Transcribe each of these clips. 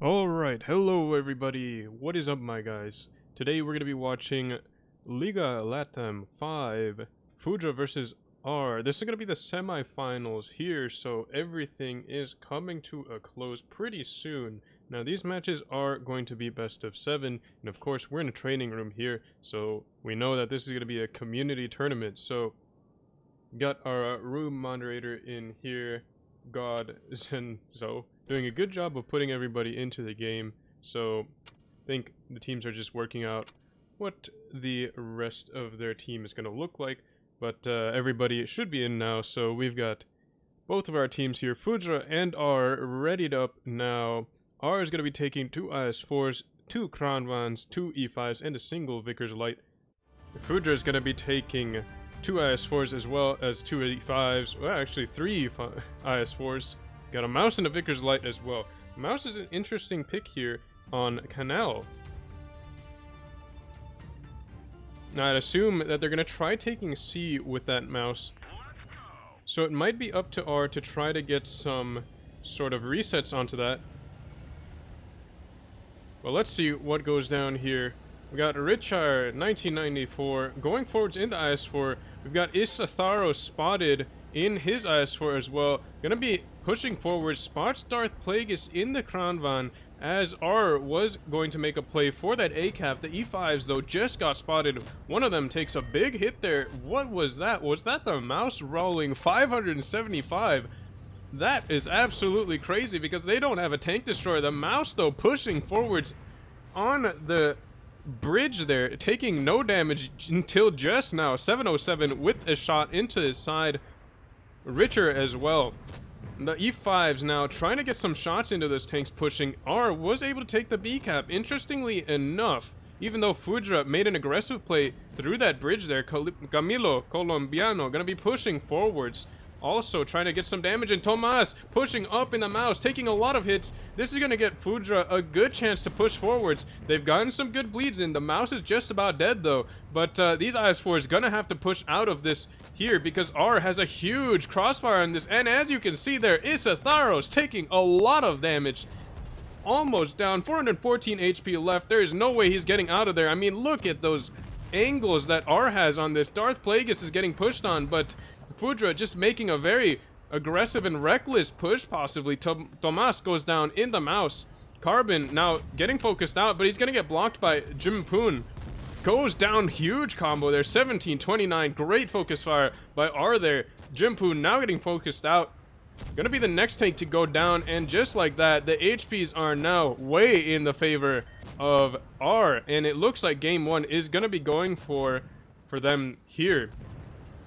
Alright, hello everybody, what is up my guys? Today we're going to be watching Liga LATAM 5, FUDRA versus R. This is going to be the semifinals here, so everything is coming to a close pretty soon. Now these matches are going to be best of 7, and of course we're in a training room here, so we know that this is going to be a community tournament. So, got our room moderator in here, God Zenzo, doing a good job of putting everybody into the game. So I think the teams are just working out what the rest of their team is going to look like. But everybody should be in now, so we've got both of our teams here, FUDRA and R, readied up now. R is going to be taking 2 IS4s, 2 Kranvans, 2 E5s, and a single Vickers Light. FUDRA is going to be taking 2 IS4s as well as 2 E5s, well actually 3 IS4s. Got a Mouse and a Vickers Light as well. Mouse is an interesting pick here on Canal. Now I'd assume that they're going to try taking C with that Mouse. So it might be up to R to try to get some sort of resets onto that. Well, let's see what goes down here. We got Richard, 1994, going forwards in the IS4. We've got Isatharo spotted in his IS4 as well. Gonna be pushing forward. Spots Darth Plagueis in the Kranvan as R was going to make a play for that A-cap. The E5s, though, just got spotted. One of them takes a big hit there. What was that? Was that the Mouse rolling 575? That is absolutely crazy because they don't have a tank destroyer. The Mouse, though, pushing forwards on the bridge there, taking no damage until just now. 707 with a shot into his side. Richer as well. The E5s now trying to get some shots into those tanks pushing. R was able to take the B-cap, interestingly enough, even though FUDRA made an aggressive play through that bridge there. Camilo Colombiano gonna be pushing forwards, also trying to get some damage, and Tomas pushing up in the Mouse, taking a lot of hits. This is going to get FUDRA a good chance to push forwards. They've gotten some good bleeds in. The Mouse is just about dead though, but these IS4s going to have to push out of this here because R has a huge crossfire on this, and as you can see there, Isatharo's taking a lot of damage. Almost down, 414 HP left. There is no way he's getting out of there. I mean, look at those angles that R has on this. Darth Plagueis is getting pushed on, but FUDRA just making a very aggressive and reckless push, possibly. Tomas goes down in the Mouse. Carbon now getting focused out, but he's going to get blocked by Jimpoon. Goes down, huge combo there, 1729. Great focus fire by R there. Jimpoon now getting focused out. Going to be the next tank to go down, and just like that, the HPs are now way in the favor of R. And it looks like game 1 is going to be going for them here.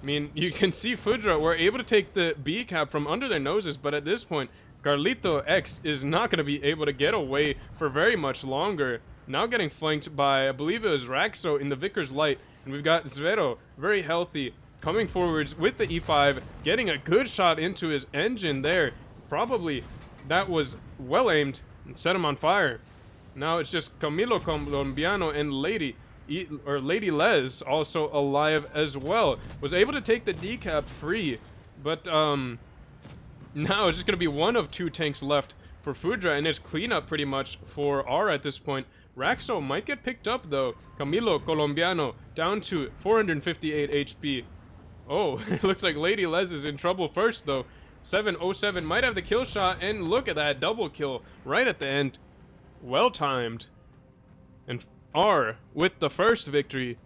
I mean, you can see FUDRA were able to take the B-cap from under their noses, but at this point, Carlito X is not going to be able to get away for very much longer. Now getting flanked by, I believe it was Raxo in the Vickers Light, and we've got Zvero, very healthy, coming forwards with the E5, getting a good shot into his engine there. Probably that was well aimed and set him on fire. Now it's just Camilo Colombiano and Lady Les also alive as well. Was able to take the D-cap free, but now it's just going to be one of 2 tanks left for FUDRA, and it's cleanup pretty much for R at this point. Raxo might get picked up though. Camilo Colombiano down to 458 HP. Oh, it looks like Lady Les is in trouble first though. 707 might have the kill shot, and look at that double kill right at the end. Well timed. And R with the first victory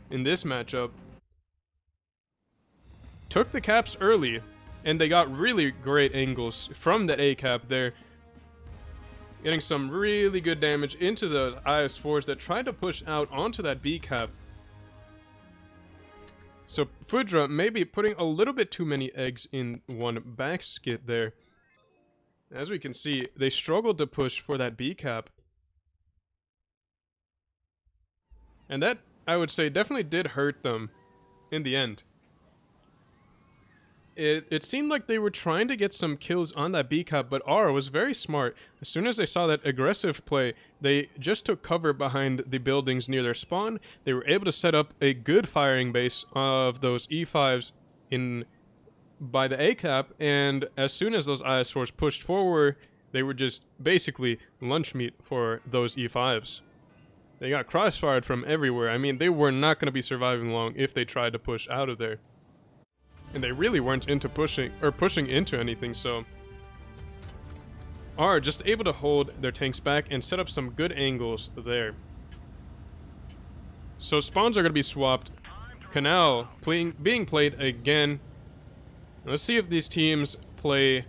in this matchup. Took the caps early, and they got really great angles from that A-cap there. Getting some really good damage into those IS4s that tried to push out onto that B-cap. So FUDRA maybe putting a little bit too many eggs in one basket there. As we can see, they struggled to push for that B-cap. And that, I would say, definitely did hurt them in the end. It seemed like they were trying to get some kills on that B-cap, but R was very smart. As soon as they saw that aggressive play, they just took cover behind the buildings near their spawn. They were able to set up a good firing base of those E5s by the A-cap, and as soon as those IS4s pushed forward, they were just basically lunch meat for those E5s. They got crossfired from everywhere. I mean, they were not going to be surviving long if they tried to push out of there. And they really weren't into pushing into anything, so are just able to hold their tanks back and set up some good angles there. So spawns are going to be swapped. Canal being played again. Let's see if these teams play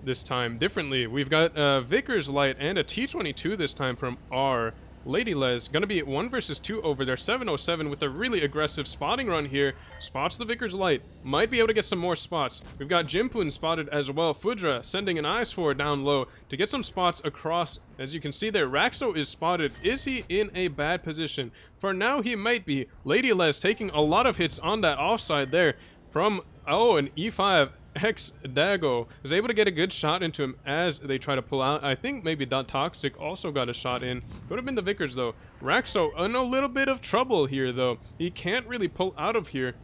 this time differently. We've got Vickers Light and a T-22 this time from R. Lady Les going to be 1 versus 2 over there. 707 with a really aggressive spotting run here. Spots the Vickers Light. Might be able to get some more spots. We've got Jimpoon spotted as well. FUDRA sending an IS-4 down low to get some spots across. As you can see there, Raxo is spotted. Is he in a bad position? For now, he might be. Lady Les taking a lot of hits on that offside there from, oh, an E5. Hex Dago was able to get a good shot into him as they try to pull out. I think maybe Toxic also got a shot in. Could have been the Vickers though. Raxo in a little bit of trouble here though. He can't really pull out of here.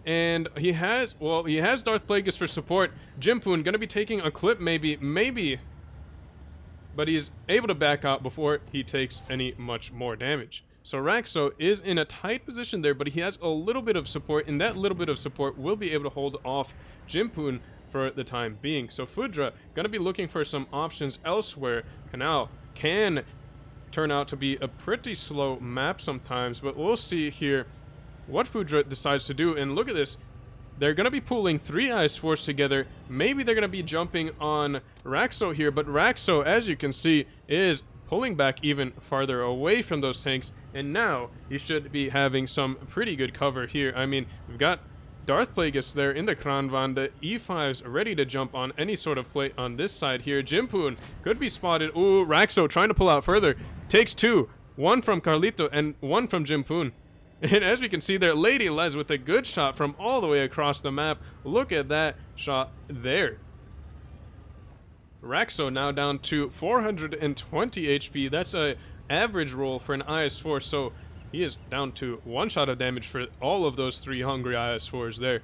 And he has Darth Plagueis for support. Jimpoon gonna be taking a clip maybe. But he's able to back out before he takes any much more damage. So Raxo is in a tight position there, but he has a little bit of support, and that little bit of support will be able to hold off Jimpoon for the time being. So FUDRA gonna be looking for some options elsewhere. Canal can turn out to be a pretty slow map sometimes, but we'll see here what FUDRA decides to do. And look at this. They're going to be pulling 3 IS-4s together. Maybe they're going to be jumping on Raxo here, but Raxo, as you can see, is pulling back even farther away from those tanks, and now he should be having some pretty good cover here. I mean, we've got Darth Plagueis there in the Kranvan, the E5s ready to jump on any sort of play on this side here. Jimpoon could be spotted. Ooh, Raxo trying to pull out further. Takes 2. 1 from Carlito and 1 from Jimpoon. And as we can see there, Lady Les with a good shot from all the way across the map. Look at that shot there. Raxo now down to 420 HP. That's a average roll for an IS-4, so he is down to 1 shot of damage for all of those 3 hungry IS-4s there.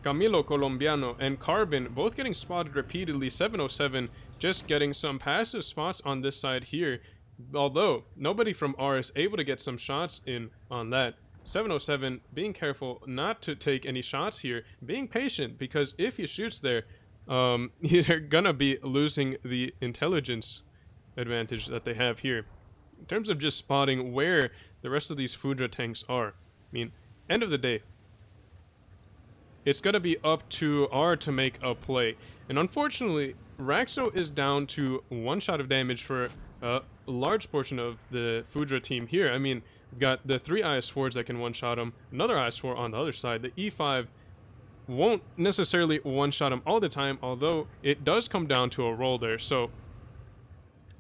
Camilo Colombiano and Carbon both getting spotted repeatedly. 707 just getting some passive spots on this side here, although nobody from R is able to get some shots in on that. 707 being careful not to take any shots here, being patient, because if he shoots there, they're gonna be losing the intelligence advantage that they have here. In terms of just spotting where the rest of these FUDRA tanks are, I mean, end of the day, it's gonna be up to R to make a play. And unfortunately, Raxo is down to 1 shot of damage for a large portion of the FUDRA team here. I mean, we've got the 3 IS-4s that can 1-shot him, another IS-4 on the other side. The E5 won't necessarily 1-shot him all the time, although it does come down to a roll there. So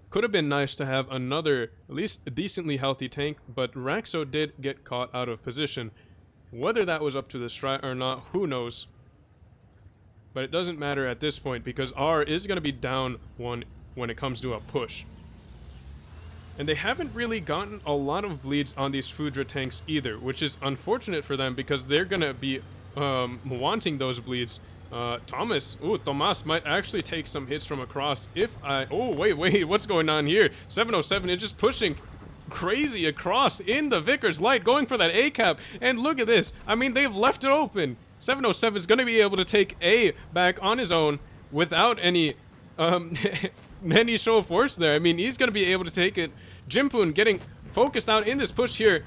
could have been nice to have another, at least a decently healthy tank, but Raxo did get caught out of position. Whether that was up to the strat or not, who knows? But it doesn't matter at this point, because R is going to be down 1 when it comes to a push. And they haven't really gotten a lot of bleeds on these FUDRA tanks either, which is unfortunate for them, because they're going to be wanting those bleeds. Tomas might actually take some hits from across oh, wait, what's going on here? 707 is just pushing crazy across in the Vickers Light, going for that A cap, and look at this. I mean, they've left it open. 707 is going to be able to take A back on his own without any any show of force there. I mean, he's going to be able to take it. Jimpoon getting focused out in this push here.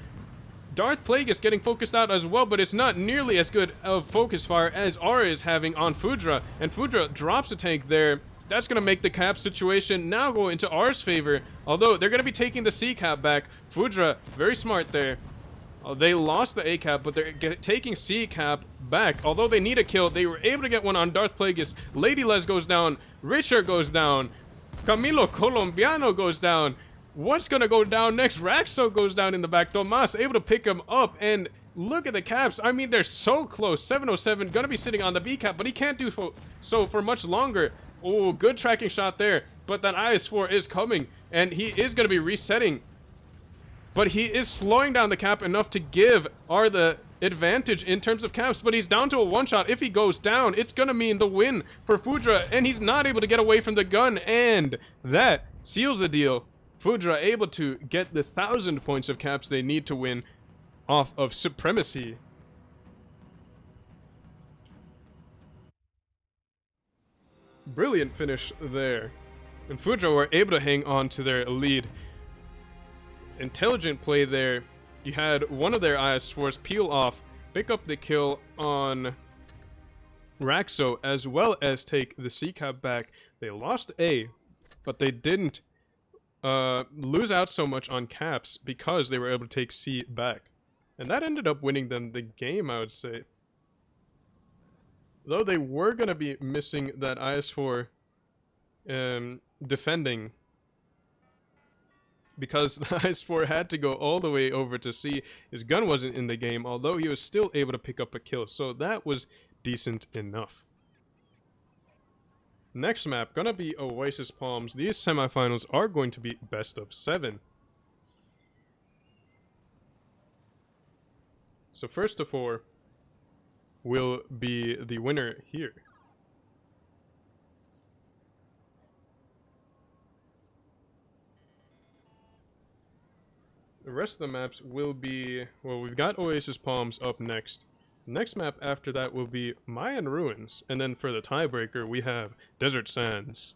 Darth Plagueis getting focused out as well, but it's not nearly as good of focus fire as R is having on FUDRA, and FUDRA drops a tank there. That's going to make the cap situation now go into R's favor, although they're going to be taking the C cap back. FUDRA, very smart there. They lost the A cap, but they're taking C cap back. Although they need a kill, they were able to get one on Darth Plagueis. Lady Les goes down, Richard goes down, Camilo Colombiano goes down. What's going to go down next? Raxo goes down in the back. Tomas able to pick him up, and look at the caps. I mean, they're so close. 707 going to be sitting on the B cap, but he can't do so for much longer. Oh, good tracking shot there, but that IS-4 is coming, and he is going to be resetting. But he is slowing down the cap enough to give R the advantage in terms of caps, but he's down to a one-shot. If he goes down, it's gonna mean the win for FUDRA, and he's not able to get away from the gun, and that seals the deal. FUDRA able to get the 1,000 points of caps they need to win off of Supremacy. Brilliant finish there. And FUDRA were able to hang on to their lead. Intelligent play there. You had one of their IS-4s peel off, pick up the kill on Raxo, as well as take the C-cap back. They lost A, but they didn't lose out so much on caps because they were able to take C back. And that ended up winning them the game, I would say. Though they were going to be missing that IS-4 defending, because the IS-4 had to go all the way over to C. His gun wasn't in the game, although he was still able to pick up a kill, so that was decent enough. Next map, gonna be Oasis Palms. These semifinals are going to be best of 7. So first of 4 will be the winner here. The rest of the maps will be, well, we've got Oasis Palms up next. Next map after that will be Mayan Ruins, and then for the tiebreaker we have Desert Sands.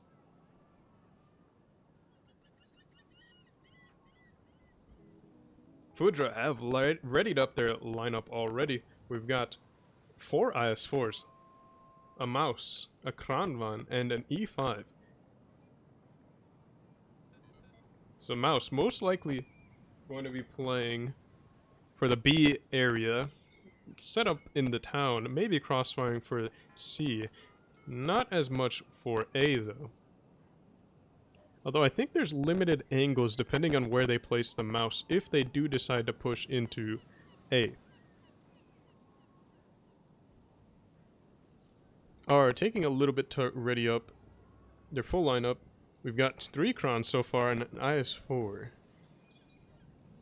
FUDRA have readied up their lineup already. We've got 4 IS-4s, a Mouse, a Kranvan, and an E5. So Mouse most likely going to be playing for the B area, set up in the town, maybe crossfiring for C. Not as much for A though. Although I think there's limited angles depending on where they place the Mouse if they do decide to push into A. Are taking a little bit to ready up their full lineup. We've got 3 Krons so far and an IS-4.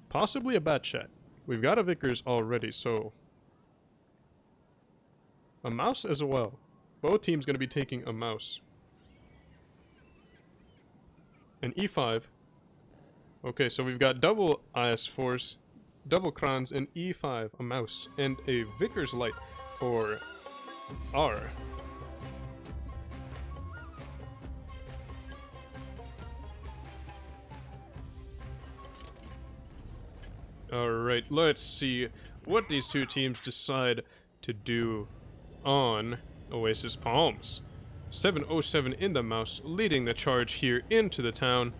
Possibly a Bat Chat. We've got a Vickers already, so a Mouse as well. Both teams going to be taking a Mouse. An E5. Okay, so we've got double IS-4s, double Krons, an E5, a Mouse, and a Vickers Light for R. Alright, let's see what these two teams decide to do on Oasis Palms. 707 in the Mouse, leading the charge here into the town.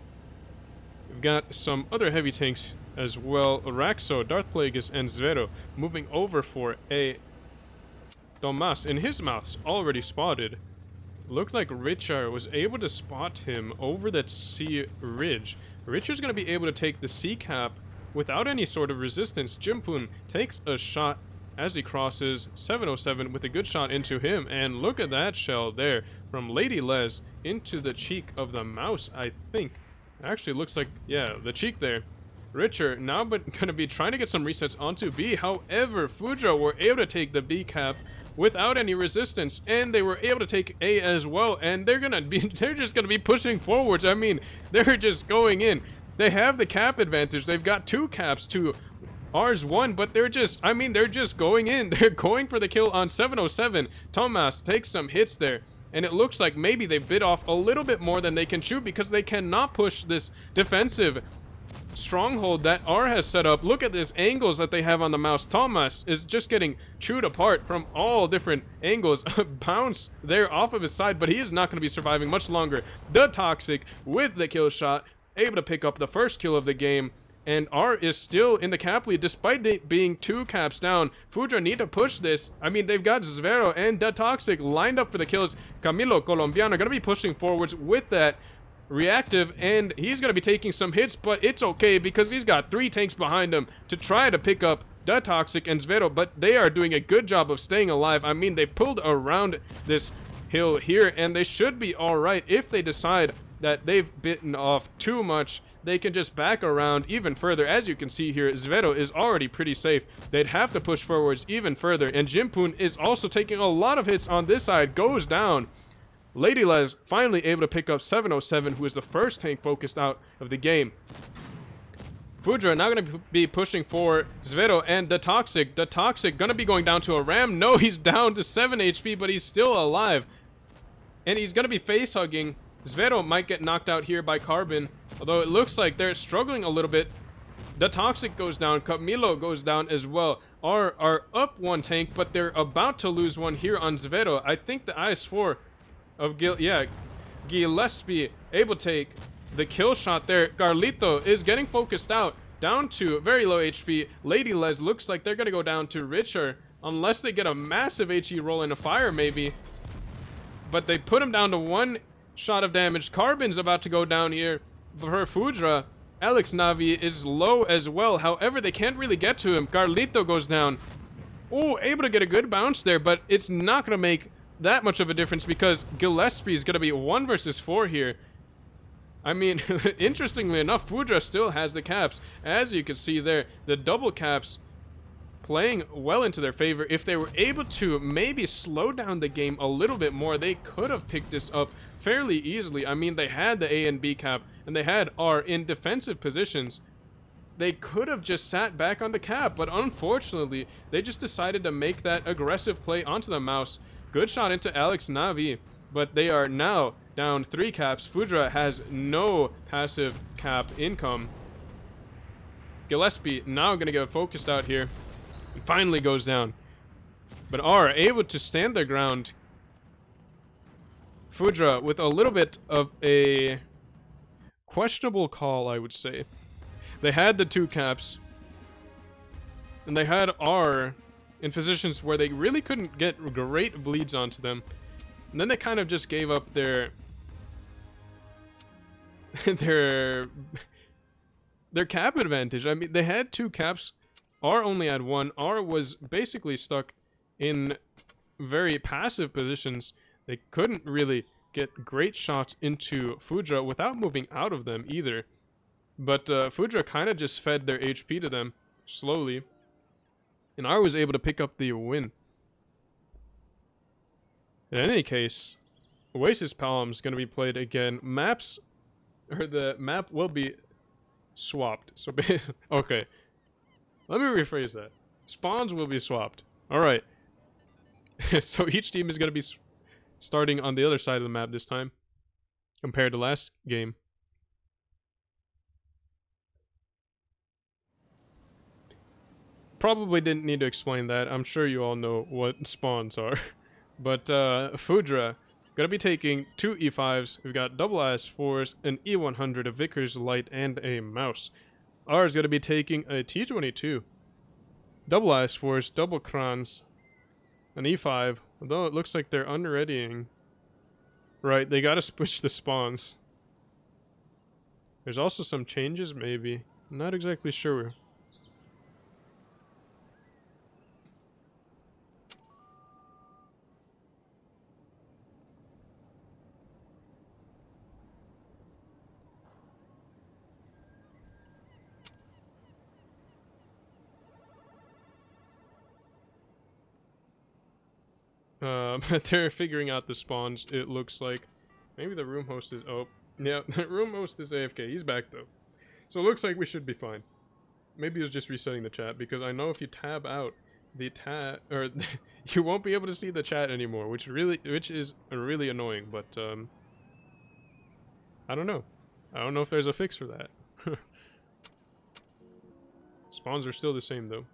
We've got some other heavy tanks as well. Raxo, Darth Plagueis, and Zvero moving over for a Tomas in his mouth, already spotted. Looked like Richard was able to spot him over that C ridge. Richard's going to be able to take the C cap without any sort of resistance. Jimpun takes a shot as he crosses 707 with a good shot into him, and look at that shell there from Lady Les into the cheek of the Mouse, I think. Actually looks like, yeah, the cheek there. Richard now but gonna be trying to get some resets onto B. However, FUDRA were able to take the B cap without any resistance, and they were able to take A as well, and they're just gonna be pushing forwards. I mean, they're just going in. They have the cap advantage. They've got 2 caps to R's 1, but they're just going in. They're going for the kill on 707. Tomas takes some hits there, and it looks like maybe they bit off a little bit more than they can chew because they cannot push this defensive stronghold that R has set up. Look at this angles that they have on the Mouse. Tomas is just getting chewed apart from all different angles. Bounce there off of his side, but he is not going to be surviving much longer. The Toxic with the kill shot, able to pick up the first kill of the game, and R is still in the cap lead despite it being 2 caps down. FUDRA need to push this. I mean, they've got Zvero and the Toxic lined up for the kills. Camilo Colombiano gonna be pushing forwards with that reactive, and he's gonna be taking some hits, but it's okay because he's got 3 tanks behind him to try to pick up the Toxic and Zvero, but they are doing a good job of staying alive. I mean, they pulled around this hill here, and they should be alright if they decide that they've bitten off too much they can just back around even further. As you can see here, Zverev is already pretty safe. They'd have to push forwards even further, and Jimpoon is also taking a lot of hits on this side, goes down. Lady Les finally able to pick up 707, who is the first tank focused out of the game. FUDRA now going to be pushing for Zverev and the Toxic. The Toxic going to be going down to a Ram. No, he's down to 7 HP, but he's still alive. And he's going to be face-hugging. Zverev might get knocked out here by Carbon, although it looks like they're struggling a little bit. The Toxic goes down. Camilo goes down as well. Are up one tank, but they're about to lose one here on Zverev. I think the IS-4 of Gillespie able to take the kill shot there. Carlito is getting focused out, down to very low HP. Lady Les looks like they're going to go down to Richer, unless they get a massive HE roll in a fire maybe. But they put him down to 1 shot of damage. Carbon's about to go down here for FUDRA. Alex Navi is low as well. However, they can't really get to him. Carlito goes down. Oh, able to get a good bounce there, but it's not going to make that much of a difference because Gillespie is going to be 1 versus 4 here. I mean, interestingly enough, FUDRA still has the caps. As you can see there, the double caps playing well into their favor. If they were able to maybe slow down the game a little bit more, they could have picked this up fairly easily. I mean, they had the A and B cap, and they had R in defensive positions. They could have just sat back on the cap, but unfortunately, they just decided to make that aggressive play onto the mouse. Good shot into Alex Navi, but they are now down 3 caps. FUDRA has no passive cap income. Gillespie now going to get focused out here. And finally goes down. But are able to stand their ground. FUDRA with a little bit of a questionable call, I would say. They had the 2 caps. And they had R in positions where they really couldn't get great bleeds onto them. And then they kind of just gave up their cap advantage. I mean, they had 2 caps. R only had 1. R was basically stuck in very passive positions. They couldn't really get great shots into FUDRA without moving out of them either. But FUDRA kind of just fed their HP to them slowly. And R was able to pick up the win. In any case, Oasis Palms is going to be played again. The map will be swapped. So, okay. Let me rephrase that. Spawns will be swapped. Alright. So each team is going to be starting on the other side of the map this time, compared to last game. Probably didn't need to explain that. I'm sure you all know what spawns are. But FUDRA gonna be taking 2 E5s. We've got double IS4s, an E100, a Vickers Light, and a mouse. R is gonna be taking a T22, double IS4s, double crans, an E5. Although it looks like they're unreadying. Right, they gotta switch the spawns. There's also some changes, maybe. I'm not exactly sure. They're figuring out the spawns, it looks like. Maybe the room host is... Oh, yeah, the room host is AFK. He's back, though. So it looks like we should be fine. Maybe he was just resetting the chat, because I know if you tab out the you won't be able to see the chat anymore, which is really annoying, but, I don't know. I don't know if there's a fix for that. Spawns are still the same, though.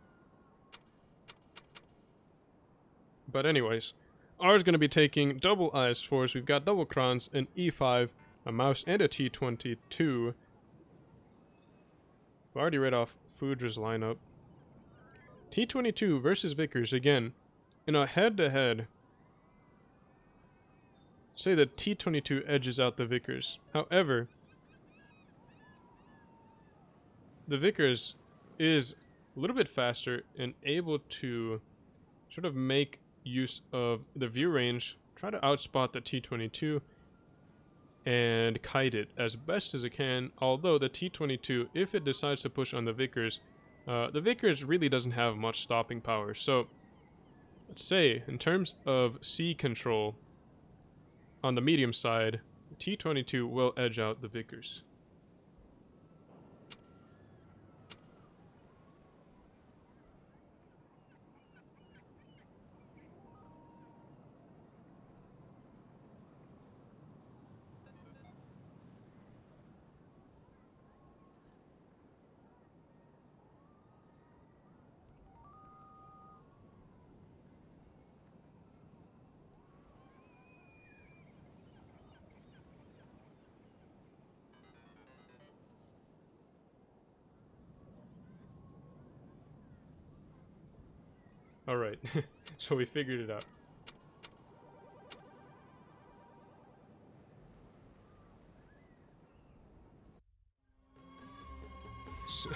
But anyways, R is going to be taking double IS4s. We've got double crons, an E5, a mouse, and a T22. I've already read off FUDRA's lineup. T22 versus Vickers again. In a head-to-head, say the T22 edges out the Vickers. However, the Vickers is a little bit faster and able to sort of make use of the view range, try to outspot the T22, and kite it as best as it can. Although the T-22, if it decides to push on the Vickers really doesn't have much stopping power. So let's say in terms of sea control on the medium side, the T-22 will edge out the Vickers. Alright, so we figured it out.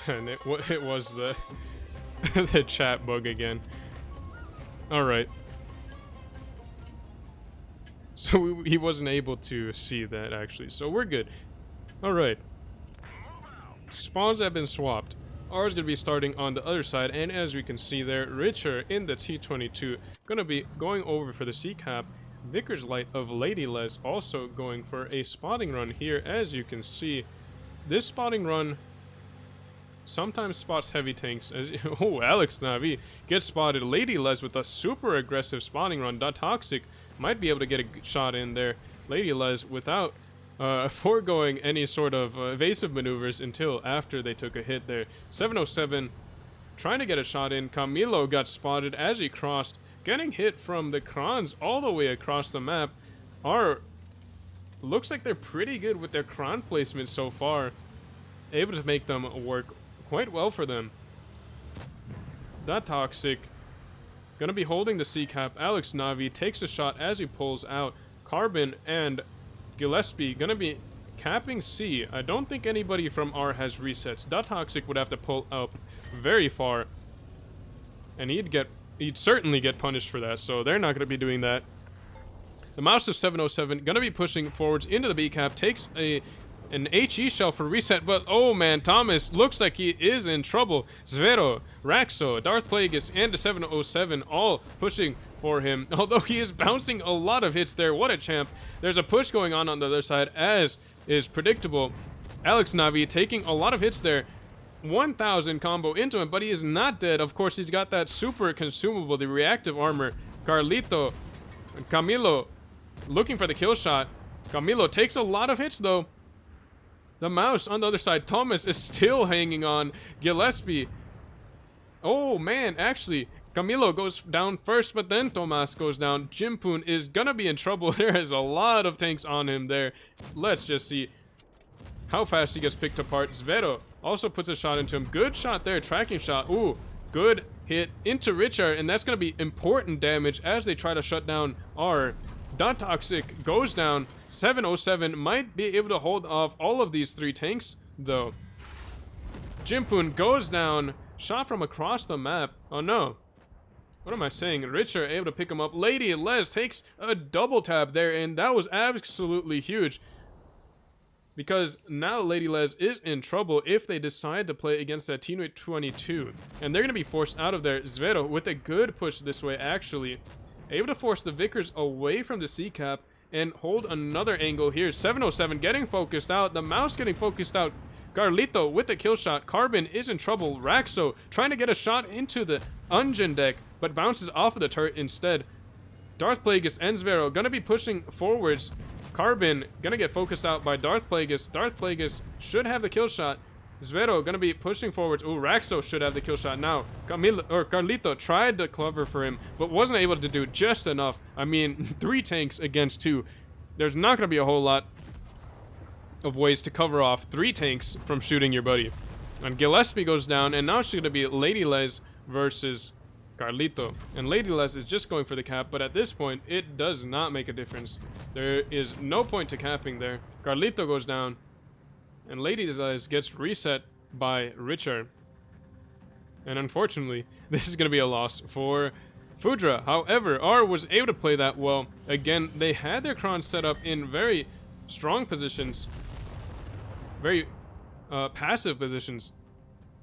And it was the the chat bug again. Alright. So he wasn't able to see that actually, so we're good. Alright. Spawns have been swapped. Ours gonna be starting on the other side, and as we can see there, Richer in the T-22 gonna be going over for the sea cap. Vickers Light of Lady Les also going for a spotting run here. As you can see, this spotting run sometimes spots heavy tanks. Oh, Alex Navi gets spotted. Lady Les with a super aggressive spotting run. Toxic might be able to get a shot in there. Lady Les without foregoing any sort of evasive maneuvers until after they took a hit there. 707 trying to get a shot in. Camilo got spotted as he crossed, getting hit from the crons all the way across the map. Looks like they're pretty good with their cron placement so far, able to make them work quite well for them. That Toxic gonna be holding the C cap. Alex Navi takes a shot as he pulls out. Carbon and Gillespie gonna be capping C. I don't think anybody from R has resets. That Toxic would have to pull up very far, and he'd certainly get punished for that, so they're not gonna be doing that. The Mouse of 707 gonna be pushing forwards into the B cap, takes an HE shell for reset, but oh man, Thomas looks like he is in trouble. Zvero, Raxo, Darth Plagueis, and the 707 all pushing for him, although he is bouncing a lot of hits there. What a champ. There's a push going on the other side, as is predictable. Alex Navi taking a lot of hits there. 1000 combo into him, but he is not dead. Of course, he's got that super consumable, the reactive armor. Carlito and Camilo looking for the kill shot. Camilo takes a lot of hits though. The Mouse on the other side, Thomas is still hanging on. Gillespie, oh man, actually Camilo goes down first, but then Tomas goes down. Jimpoon is gonna be in trouble. There is a lot of tanks on him there. Let's just see how fast he gets picked apart. Zvero also puts a shot into him. Good shot there, tracking shot. Ooh, good hit into Richard, and that's gonna be important damage as they try to shut down R. Toxic goes down. 707 might be able to hold off all of these three tanks though. Jimpoon goes down. Shot from across the map. Oh no. What am I saying? Richard able to pick him up. Lady Les takes a double tap there, and that was absolutely huge, because now Lady Les is in trouble if they decide to play against that T-22, and they're going to be forced out of there. Zvero with a good push this way, actually able to force the Vickers away from the C cap and hold another angle here. 707 getting focused out. The Mouse getting focused out. Carlito with the kill shot. Carbon is in trouble. Raxo trying to get a shot into the Ungen deck, but bounces off of the turret instead. Darth Plagueis and Zvero gonna be pushing forwards. Carbon gonna get focused out by Darth Plagueis. Darth Plagueis should have the kill shot. Zvero gonna be pushing forwards. Ooh, Raxo should have the kill shot now. Carlito tried to cover for him, but wasn't able to do just enough. I mean, 3 tanks against 2. There's not gonna be a whole lot of ways to cover off 3 tanks from shooting your buddy. And Gillespie goes down, and now she's going to be Lady Les versus Carlito. And Lady Les is just going for the cap, but at this point, it does not make a difference. There is no point to capping there. Carlito goes down, and Lady Les gets reset by Richard. And unfortunately, this is going to be a loss for FUDRA. However, R was able to play that well. Again, they had their crons set up in very strong positions, very passive positions,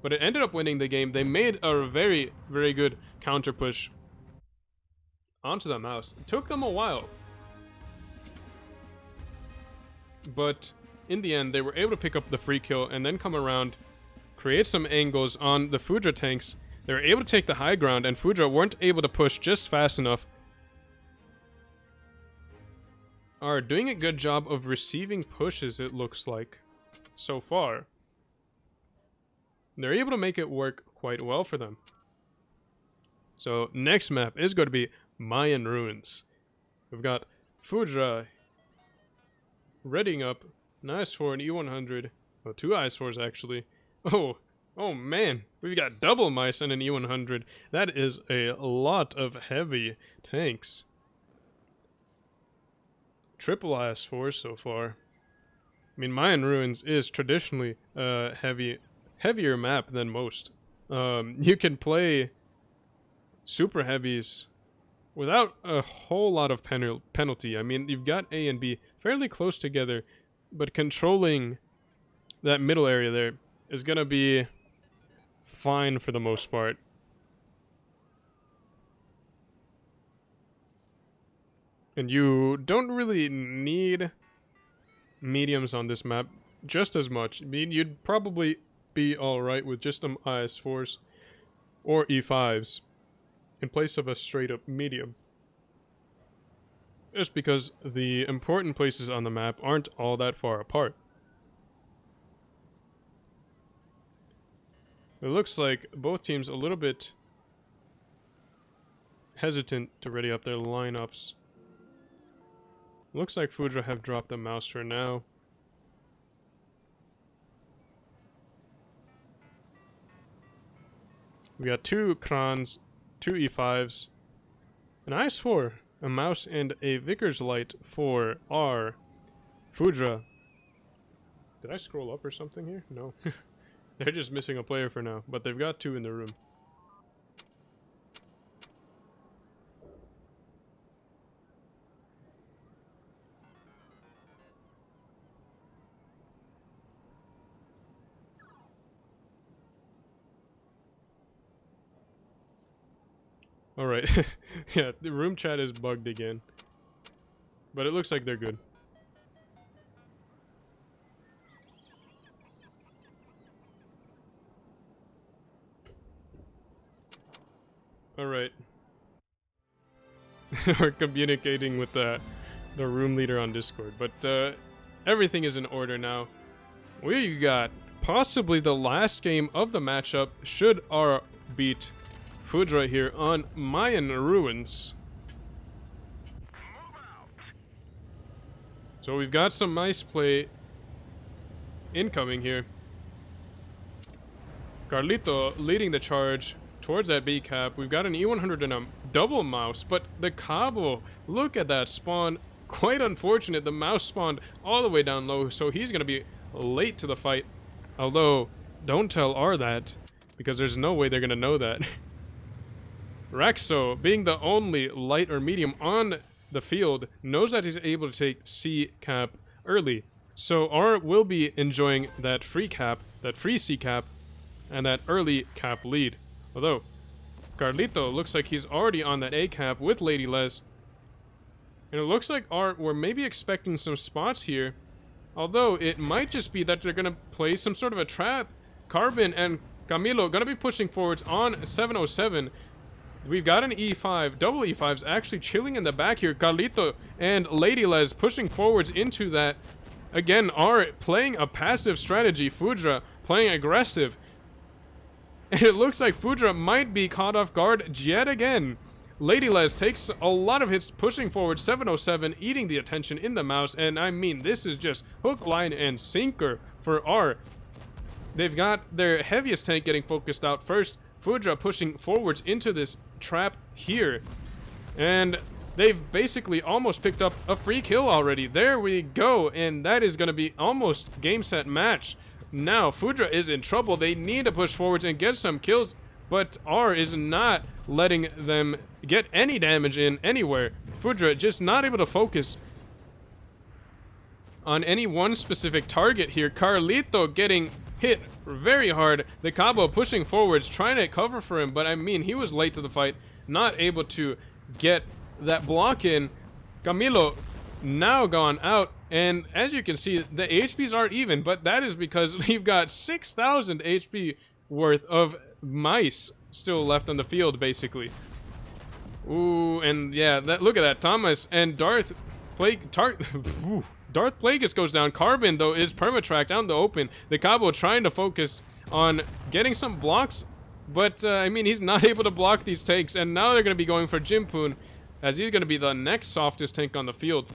but it ended up winning the game. They made a very, very good counter push onto the mouse. It took them a while, but in the end, they were able to pick up the free kill and then come around, create some angles on the FUDRA tanks. They were able to take the high ground, and FUDRA weren't able to push just fast enough. Are doing a good job of receiving pushes, it looks like, so far. They're able to make it work quite well for them. So next map is going to be Mayan Ruins. We've got FUDRA readying up. Nice for an E100. Oh, 2 IS-4s actually. Oh man, we've got double mice and an E100. That is a lot of heavy tanks. Triple IS-4s so far. I mean, Mayan Ruins is traditionally a heavier map than most. You can play super heavies without a whole lot of penalty. I mean, you've got A and B fairly close together, but controlling that middle area there is going to be fine for the most part. And you don't really need mediums on this map just as much. I mean, you'd probably be alright with just some IS-4s or E5s in place of a straight up medium. Just because the important places on the map aren't all that far apart. It looks like both teams a little bit hesitant to ready up their lineups. Looks like FUDRA have dropped the mouse for now. We got 2 Krans, 2 E5s, an IS-4, a mouse, and a Vickers light for our FUDRA. Did I scroll up or something here? No. They're just missing a player for now, but they've got 2 in the room. Alright. Yeah, the room chat is bugged again. But it looks like they're good. Alright. We're communicating with the room leader on Discord. But everything is in order now. We got possibly the last game of the matchup should our beat FUDRA here on Mayan Ruins. So we've got some nice play incoming here. Carlito leading the charge towards that B cap. We've got an E100 and a double mouse, but the Cabo, look at that spawn. Quite unfortunate. The mouse spawned all the way down low, so he's going to be late to the fight. Although, don't tell R that, because there's no way they're going to know that. Raxo, being the only light or medium on the field, knows that he's able to take C cap early. So R will be enjoying that free cap, that free C cap, and that early cap lead. Although, Carlito looks like he's already on that A cap with Lady Les. And it looks like R, we're maybe expecting some spots here. Although, it might just be that they're going to play some sort of a trap. Carbon and Camilo going to be pushing forwards on 707. We've got an E5, double E5s actually chilling in the back here. Carlito and Lady Les pushing forwards into that. Again, R playing a passive strategy. FUDRA playing aggressive. And it looks like FUDRA might be caught off guard yet again. Lady Les takes a lot of hits pushing forward. 707 eating the attention in the mouse. And I mean, this is just hook, line, and sinker for R. They've got their heaviest tank getting focused out first. FUDRA pushing forwards into this trap here. And they've basically almost picked up a free kill already. There we go. And that is going to be almost game, set, match. Now, FUDRA is in trouble. They need to push forwards and get some kills. But R is not letting them get any damage in anywhere. FUDRA just not able to focus on any one specific target here. Carlito getting hit very hard. The Cabo pushing forwards, trying to cover for him, but I mean, he was late to the fight, not able to get that block in. Camilo now gone out, and as you can see, the HPs aren't even, but that is because we've got 6,000 HP worth of mice still left on the field, basically. Ooh, and yeah, look at that. Thomas and Darth Plagueis goes down. Carbon, though, is permatracked out in the open. The Cabo trying to focus on getting some blocks, but I mean, he's not able to block these tanks, and now they're going to be going for Jimpoon, as he's going to be the next softest tank on the field.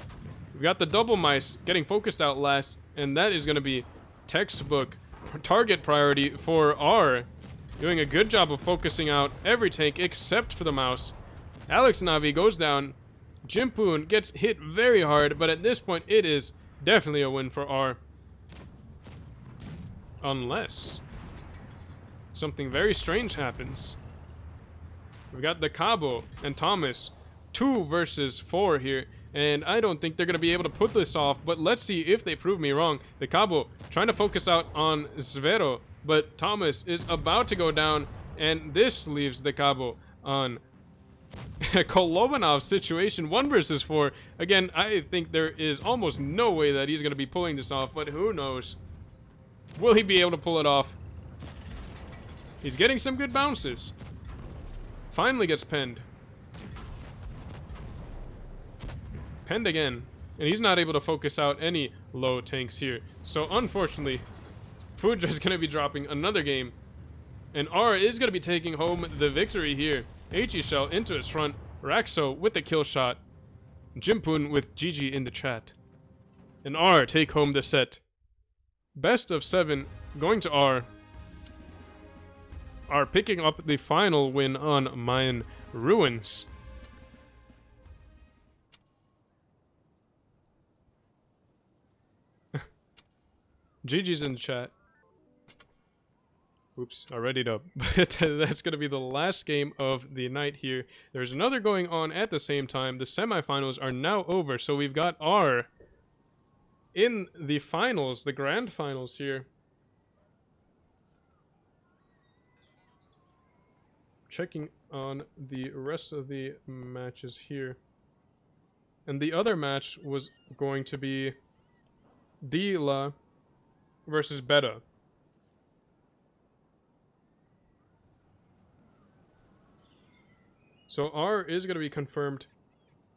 We've got the double mice getting focused out last, and that is going to be textbook target priority for R. Doing a good job of focusing out every tank except for the mouse. Alex Navi goes down. Jimpoon gets hit very hard, but at this point it is definitely a win for R. Unless something very strange happens. We've got the Cabo and Thomas 2 versus 4 here, and I don't think they're going to be able to put this off, but let's see if they prove me wrong. The Cabo trying to focus out on Zvero, but Thomas is about to go down, and this leaves the Cabo on Kolovanov's situation, 1 versus 4. Again, I think there is almost no way that he's going to be pulling this off, but who knows? Will he be able to pull it off? He's getting some good bounces. Finally gets penned. Penned again. And he's not able to focus out any low tanks here. So unfortunately, FUDRA is going to be dropping another game. And R is going to be taking home the victory here. Shell into his front. Raxo with the kill shot. Jimpoon with GG in the chat. And R take home the set. Best of 7 going to R. R picking up the final win on Mayan Ruins. GG's in the chat. Oops, I readied up. But that's going to be the last game of the night here. There's another going on at the same time. The semifinals are now over, so we've got R in the finals, the grand finals here. Checking on the rest of the matches here. And the other match was going to be Dila versus Beta. So R is going to be confirmed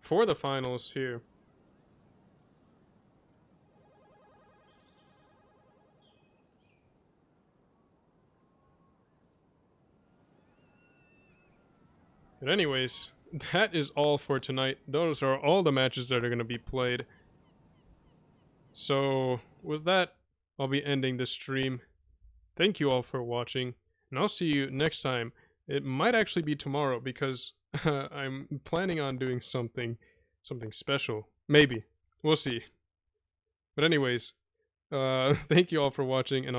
for the finals here. But anyways, that is all for tonight. Those are all the matches that are going to be played. So with that, I'll be ending the stream. Thank you all for watching, and I'll see you next time. It might actually be tomorrow because I'm planning on doing something special. Maybe. We'll see. But anyways, thank you all for watching, and